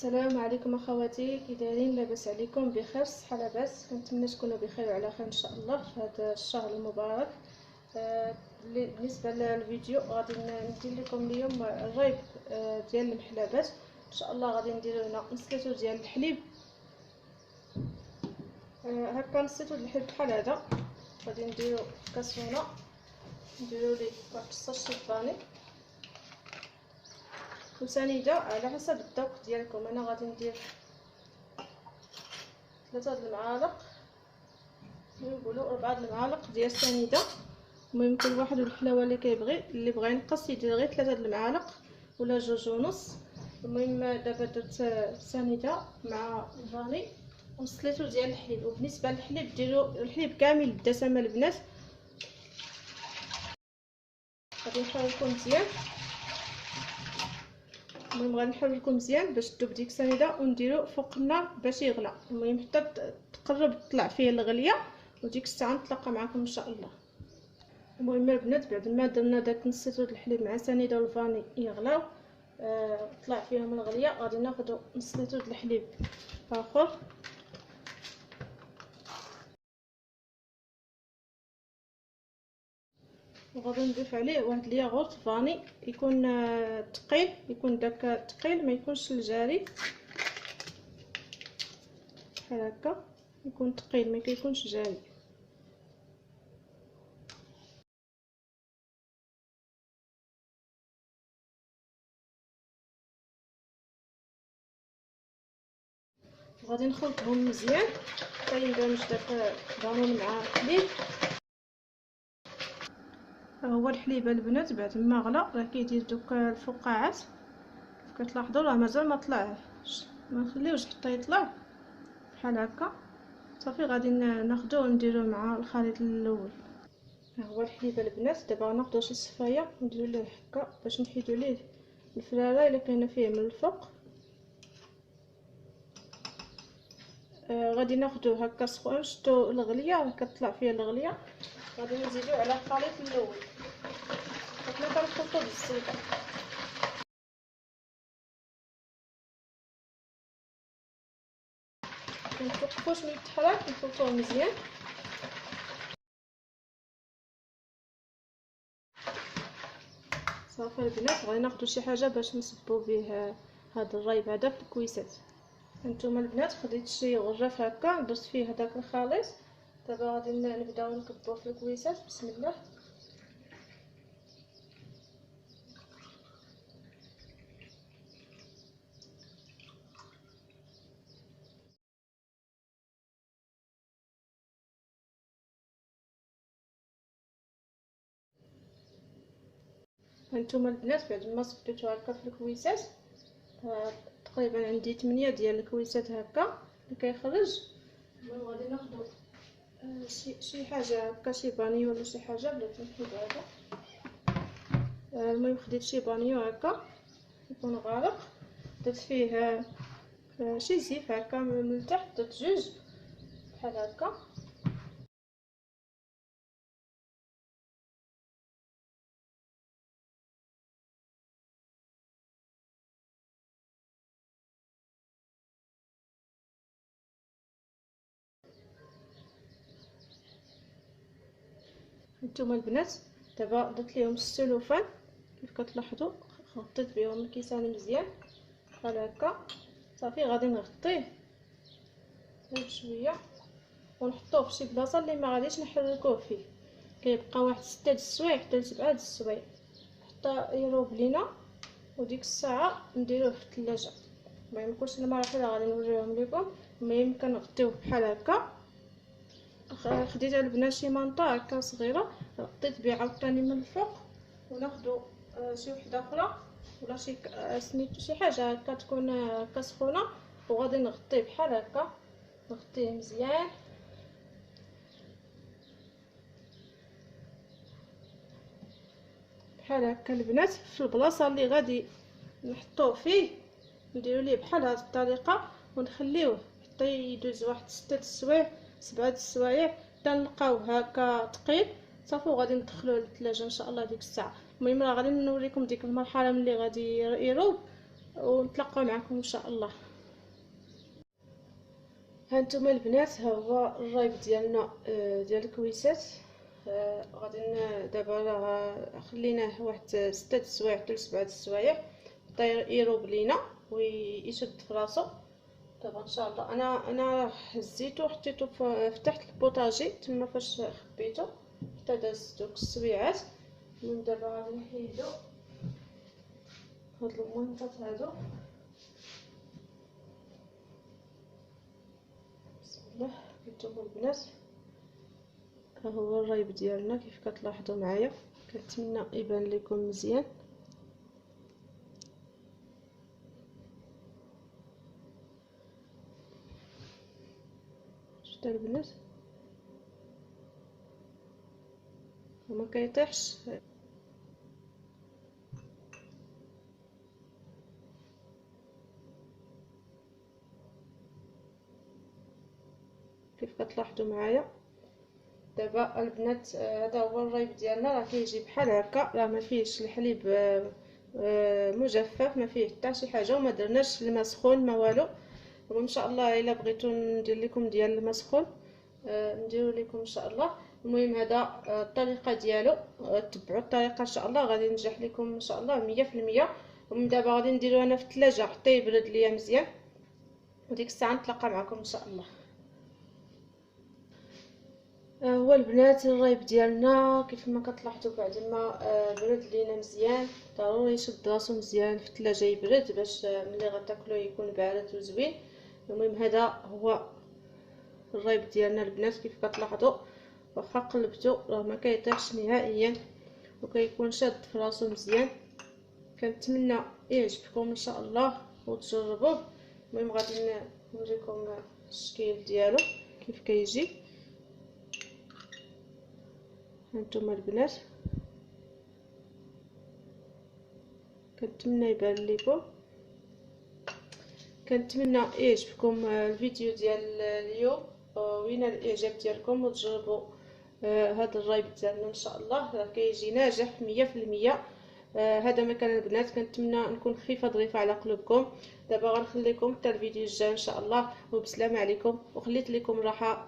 السلام عليكم اخواتي، كي دايرين؟ لاباس عليكم؟ بخير، صحه لاباس؟ كنتمنى تكونوا بخير وعلى خير ان شاء الله في هذا الشهر المبارك. بالنسبه للفيديو غادي ندير لكم اليوم الريب ديال المحلبات. ان شاء الله غادي نديرو هنا نص لتر ديال الحليب. هكا نص لتر الحليب بحال هذا، غادي نديرو كاسونه، نديرو ليه واحد 16 فاني وسنيده على حسب الذوق ديالكم. انا غادي ندير 3 المعالق، نقولوا 4 المعالق ديال السنيده. المهم كل واحد والحلاوه اللي كيبغي، اللي بغى ينقص يدير غير 3 المعالق ولا 2.5. المهم دابا درت السنيده مع الفاني ونص لتر ديال الحليب. وبالنسبه للحليب ديروا الحليب كامل بالدسمه البنات. غادي نحركو مزيان، المهم غادي نحركو مزيان باش تذوب ديك السنيده ونديرو فوق النار باش يغلى. المهم حتى تقرب تطلع فيه الغليه وديك الساعه نتلاقى معكم ان شاء الله. المهم البنات بعد ما درنا داك نص لتر الحليب مع سنيده والفاني يغلاو، طلع فيهم الغليه، غادي ناخذ نص لتر الحليب اخر وغادي نضيف عليه واحد الياغورت فاني يكون ثقيل، يكون داك ثقيل ما يكونش الجاري بحال هكا، يكون ثقيل ما كيكونش جاري. وغادي نخلطهم مزيان حتى يندمج داك الفانون مع الحليب. هو الحليب البنات بعد ما غلا راه كيدير دوك الفقاعات، كتلاحظوا راه مازال ما طلعش، ما نخليوش حتى يطلع بحال هكا. صافي غادي ناخذوه ونديروه مع الخليط الاول. ها هو الحليب البنات. دابا ناخذ شي صفايه نديرو ليه هكا باش نحيدو ليه الفراره اللي كاينه فيه من الفوق. غادي ناخذو هكا سخون، شتو الغليه راه كتطلع فيها الغليه. غادي نزيدو على الخليط الاول، حنا كنخلطو بالزيت. منتوقفوش من التحراك، نخلطوه مزيان. صافي البنات غادي ناخذ شي حاجه باش نصبو به هذا الريب هذا في الكويسات. هانتوما البنات خديت شي غرف هكا درت فيه هذاك الخليط. دابا غادي نبداو نكبوه في الكويسات. بسم الله. هانتوما البنات بعد ما صبيتو هكا في الكويسات، تقريبا عندي 8 ديال الكويسات هكا اللي كيخرج. المهم غادي ناخذ شي حاجه هكا، شي بانيو ولا شي حاجه بلاتي نحيد هذا. المهم خديت شي بانيو هكا يكون غارق، درت فيه شي زيف هكا من التحت، درت 2 بحال هكا. هانتوما البنات دابا درت ليهم السلوفان كيف كتلاحظوا، غطيت بهم الكيسان مزيان بحال هكا. صافي غادي نغطيه غير بشويه ونحطوه في شي بلاصه اللي ما غاديش نحركوه فيه. كيبقى واحد 6 د السوايع حتى ل 7 د السوايع حتى يروب لينا، وديك الساعه نديروه في الثلاجه. المهم كلشي المراحل غادي نوريهم لكم. المهم كنغطيوه بحال هكا. خديت البنات شي منطقه هكا صغيره غطيت بها عاوتاني من الفوق، وناخذوا شي وحده اخرى ولا شي سميتو شي حاجه هكا تكون هكا سخونه، وغادي نغطيه بحال هكا، نغطيه مزيان بحال هكا البنات. في البلاصه اللي غادي نحطوه فيه نديرو ليه بحال هذه الطريقه ونخليوه حتى يدوز واحد 6 د السوايع 7 د السوايع حتى نلقاوه هكا ثقيل. صافي وغادي ندخلوه للثلاجه ان شاء الله ديك الساعه. المهم راه غادي نوريكم ديك المرحله ملي غادي يروب ونتلاقاو معكم ان شاء الله. هانتوما البنات، ها هو الرايب ديالنا ديال الكويسات. غادي دابا راه خليناه واحد 6 السوايع حتى ل 7 السوايع حتى يروب لينا ويشد في راسو. دابا ان شاء الله انا هزيتو حطيتو في تحت البوطاجي تما فاش خبيتو حتى داز دوك السويعات. من دابا غادي نحيدو هاد المنطات هادو. بسم الله. هانتوما البنات، ها هو الرايب ديالنا كيف كتلاحظوا معايا. كنتمنى يبان لكم مزيان. شفتوا البنات وما كيطيحش. كيف كتلاحظوا معايا دابا البنات، هذا هو الرايب ديالنا. راه كيجي بحال هكا، راه ما فيهش الحليب مجفف، ما فيه حتى شي حاجه، وما درناش الماء سخون ما والو. وان شاء الله الا بغيتو ندير لكم ديال الماء سخون نديرو لكم ان شاء الله. المهم هذا الطريقه ديالو، تبعوا الطريقه ان شاء الله غادي ينجح لكم ان شاء الله 100%. ومن دابا غادي نديرو انا في الثلاجه حتى يبرد ليا مزيان، وديك الساعه نتلاقى معكم ان شاء الله. هو البنات الرايب ديالنا كيف ما كتلاحظوا بعد ما برد لينا مزيان. ضروري يشد راسو مزيان في الثلاجه يبرد باش ملي غتاكلوه يكون بارد وزوين. المهم هذا هو الرايب ديالنا البنات. كيف كتلاحظوا واخا قلبتو راه ما كيطيحش نهائيا وكيكون شاد في راسو مزيان. كنتمنى يعجبكم ان شاء الله وتجربوه. المهم غادي نوريكم الشكل ديالو كيف كيجي. هانتوما البنات كنتمنى يبان لكم. كنتمنى يعجبكم الفيديو ديال اليوم وينال الاعجاب ديالكم وتجربوا هذا الرايب ديالنا ان شاء الله. راه كيجي ناجح 100%. هذا ما كان البنات. كنتمنى نكون خفيفه ظريفه على قلوبكم. دابا غنخليكم حتى الفيديو الجاي ان شاء الله، وبسلامه عليكم، وخليت لكم راحه.